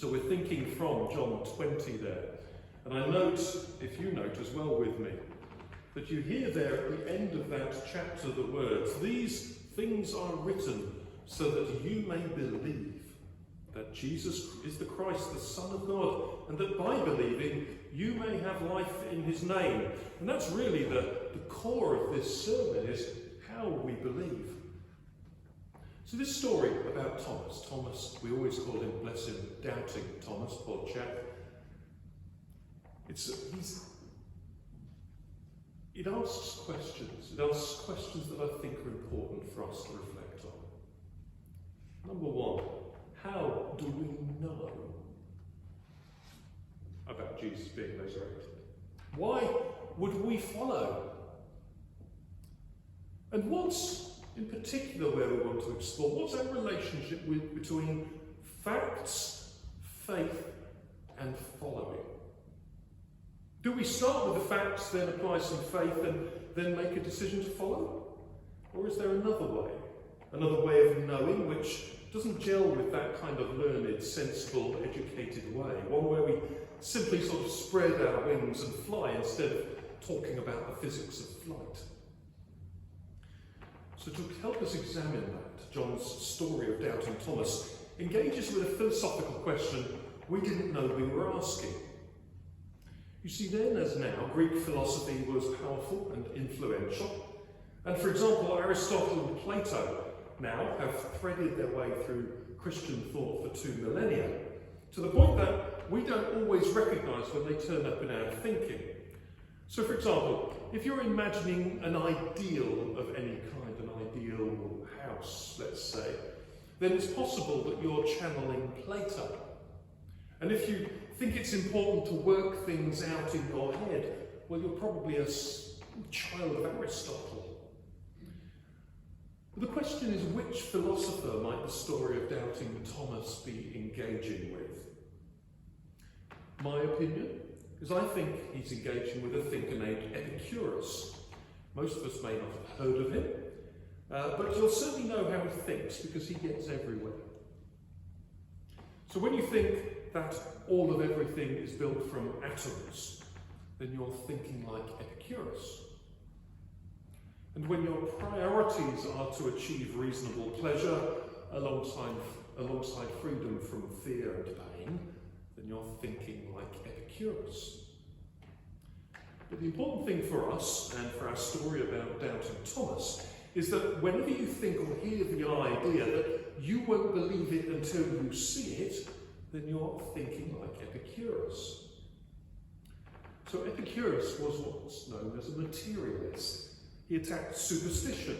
So we're thinking from John 20 there. And I note, if you note as well with me, that you hear there at the end of that chapter the words, "These things are written so that you may believe that Jesus is the Christ, the Son of God, and that by believing you may have life in his name." And that's really the core of this sermon, is how we believe. So this story about Thomas, we always call him, bless him, Doubting Thomas, poor chap. It asks questions. It asks questions that I think are important for us to reflect on. Number one, how do we know about Jesus being resurrected? Why would we follow? And what's, in particular, where we want to explore, what's our relationship between facts, faith, and following? Do we start with the facts, then apply some faith, and then make a decision to follow? Or is there another way of knowing which doesn't gel with that kind of learned, sensible, educated way? One where we simply sort of spread our wings and fly instead of talking about the physics of flight. So to help us examine that, John's story of Doubting Thomas engages with a philosophical question we didn't know we were asking. You see, then as now, Greek philosophy was powerful and influential. And for example, Aristotle and Plato now have threaded their way through Christian thought for 2 millennia, to the point that we don't always recognise when they turn up in our thinking. So for example, if you're imagining an ideal of any kind, an ideal house, let's say, then it's possible that you're channeling Plato. And if you think it's important to work things out in your head, well, you're probably a child of Aristotle. But the question is, which philosopher might the story of Doubting Thomas be engaging with? My opinion is I think he's engaging with a thinker named Epicurus. Most of us may not have heard of him, but you'll certainly know how he thinks because he gets everywhere. So when you think that all of everything is built from atoms, then you're thinking like Epicurus. And when your priorities are to achieve reasonable pleasure alongside freedom from fear and pain, then you're thinking like Epicurus. But the important thing for us, and for our story about Doubting Thomas, is that whenever you think or hear the idea that you won't believe it until you see it, then you're thinking like Epicurus. So Epicurus was what's known as a materialist. He attacked superstition,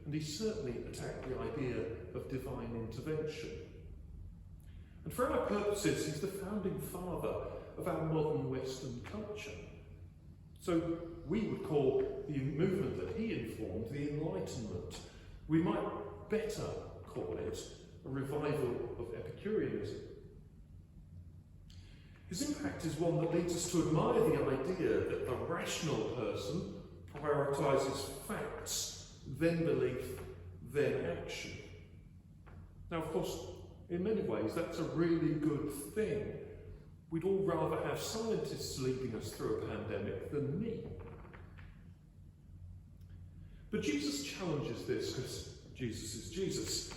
and he certainly attacked the idea of divine intervention. And for our purposes, he's the founding father of our modern Western culture. So we would call the movement that he informed the Enlightenment. We might better call it a revival of Epicureanism. His impact is one that leads us to admire the idea that the rational person prioritises facts, then belief, then action. Now, of course, in many ways, that's a really good thing. We'd all rather have scientists leading us through a pandemic than me. But Jesus challenges this because Jesus is Jesus.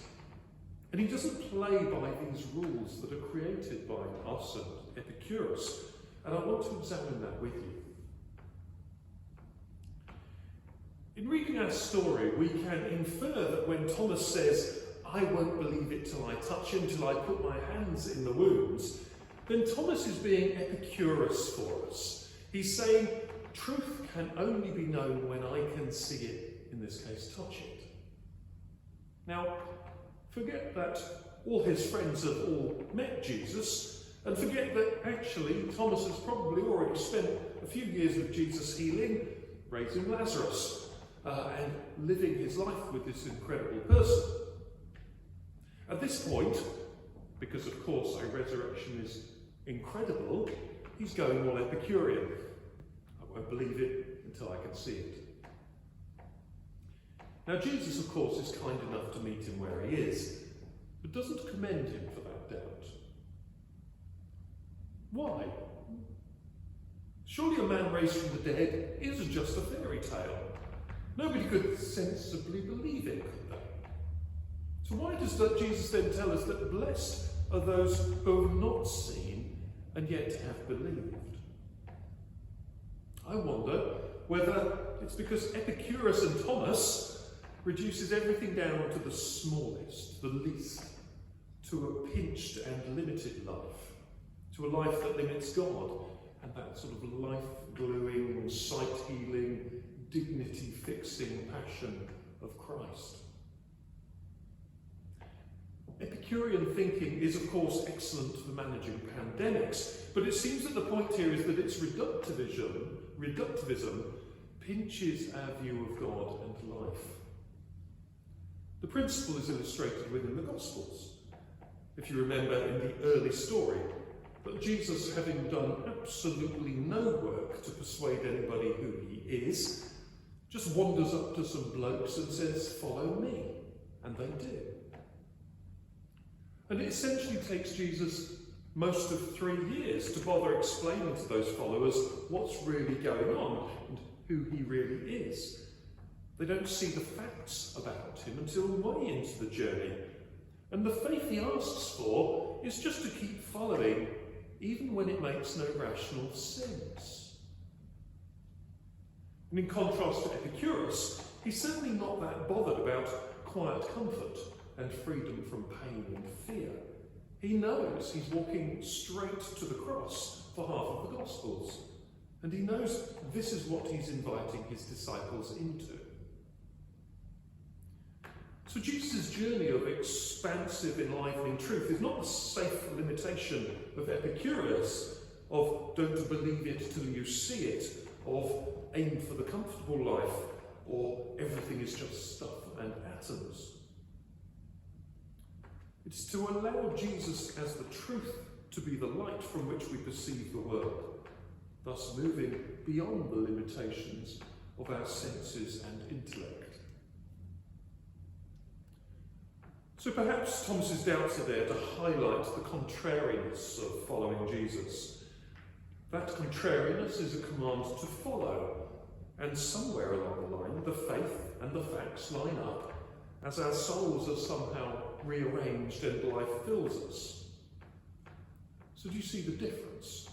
And he doesn't play by these rules that are created by us and Epicurus. And I want to examine that with you. In reading our story, we can infer that when Thomas says, "I won't believe it till I touch him, till I put my hands in the wounds," then Thomas is being Epicurus for us. He's saying, truth can only be known when I can see it, in this case, touch it. Now, forget that all his friends have all met Jesus, and forget that actually Thomas has probably already spent a few years with Jesus healing, raising Lazarus, and living his life with this incredible person. At this point, because of course a resurrection is incredible, he's going all Epicurean. I won't believe it until I can see it. Now Jesus, of course, is kind enough to meet him where he is, but doesn't commend him for that doubt. Why? Surely a man raised from the dead is just a fairy tale. Nobody could sensibly believe it, could they? So why does Jesus then tell us that blessed are those who have not seen and yet have believed? I wonder whether it's because Epicurus and Thomas reduces everything down to the smallest, the least, to a pinched and limited life, to a life that limits God and that sort of life-gluing, sight-healing, dignity-fixing passion of Christ. Epicurean thinking is, of course, excellent for managing pandemics, but it seems that the point here is that its reductivism pinches our view of God and life. The principle is illustrated within the Gospels. If you remember in the early story, that Jesus, having done absolutely no work to persuade anybody who he is, just wanders up to some blokes and says, "Follow me," and they do. And it essentially takes Jesus most of 3 years to bother explaining to those followers what's really going on and who he really is. They don't see the facts about him until way into the journey. And the faith he asks for is just to keep following, even when it makes no rational sense. And in contrast to Epicurus, he's certainly not that bothered about quiet comfort and freedom from pain and fear. He knows he's walking straight to the cross for half of the Gospels, and he knows this is what he's inviting his disciples into. So Jesus' journey of expansive, enlivening truth is not the safe limitation of Epicurus, of don't believe it till you see it, of aim for the comfortable life, or everything is just stuff and atoms. It's to allow Jesus as the truth to be the light from which we perceive the world, thus moving beyond the limitations of our senses and intellect. So perhaps Thomas's doubts are there to highlight the contrariness of following Jesus. That contrariness is a command to follow, and somewhere along the line, the faith and the facts line up as our souls are somehow rearranged and life fills us. So do you see the difference?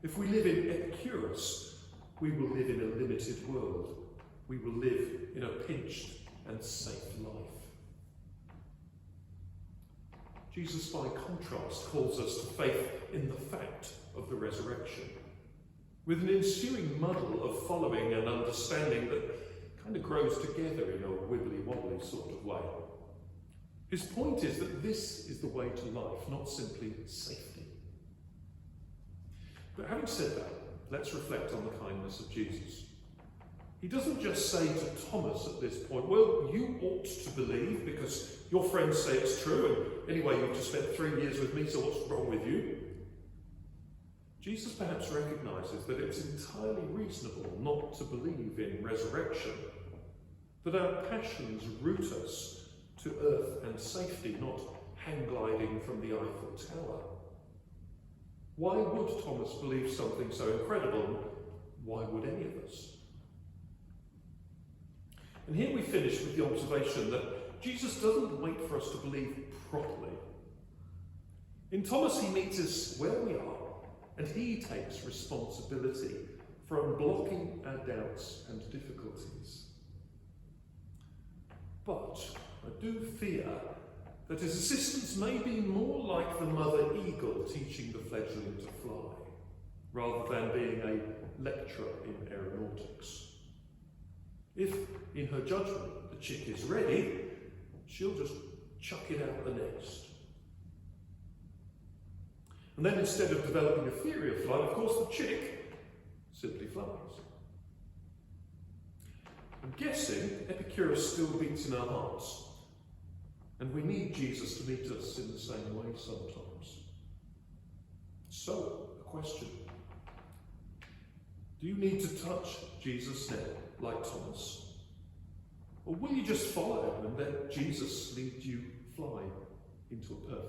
If we live in Epicurus, we will live in a limited world. We will live in a pinched and safe life. Jesus, by contrast, calls us to faith in the fact of the resurrection, with an ensuing muddle of following and understanding that kind of grows together in a wibbly-wobbly sort of way. His point is that this is the way to life, not simply safety. But having said that, let's reflect on the kindness of Jesus. He doesn't just say to Thomas at this point, well, you ought to believe because your friends say it's true, and anyway, you've just spent 3 years with me, so what's wrong with you? Jesus perhaps recognises that it's entirely reasonable not to believe in resurrection, that our passions root us to earth and safety, not hang gliding from the Eiffel Tower. Why would Thomas believe something so incredible? Why would any of us? And here we finish with the observation that Jesus doesn't wait for us to believe properly. In Thomas, he meets us where we are, and he takes responsibility for unblocking our doubts and difficulties. But I do fear that his assistance may be more like the mother eagle teaching the fledgling to fly, rather than being a lecturer in aeronautics. If, in her judgment, the chick is ready, she'll just chuck it out the nest. And then instead of developing a theory of flight, of course the chick simply flies. I'm guessing Epicurus still beats in our hearts, and we need Jesus to meet us in the same way sometimes. So, a question. Do you need to touch Jesus now, like Thomas? Or will you just follow him and let Jesus lead you fly into a perfect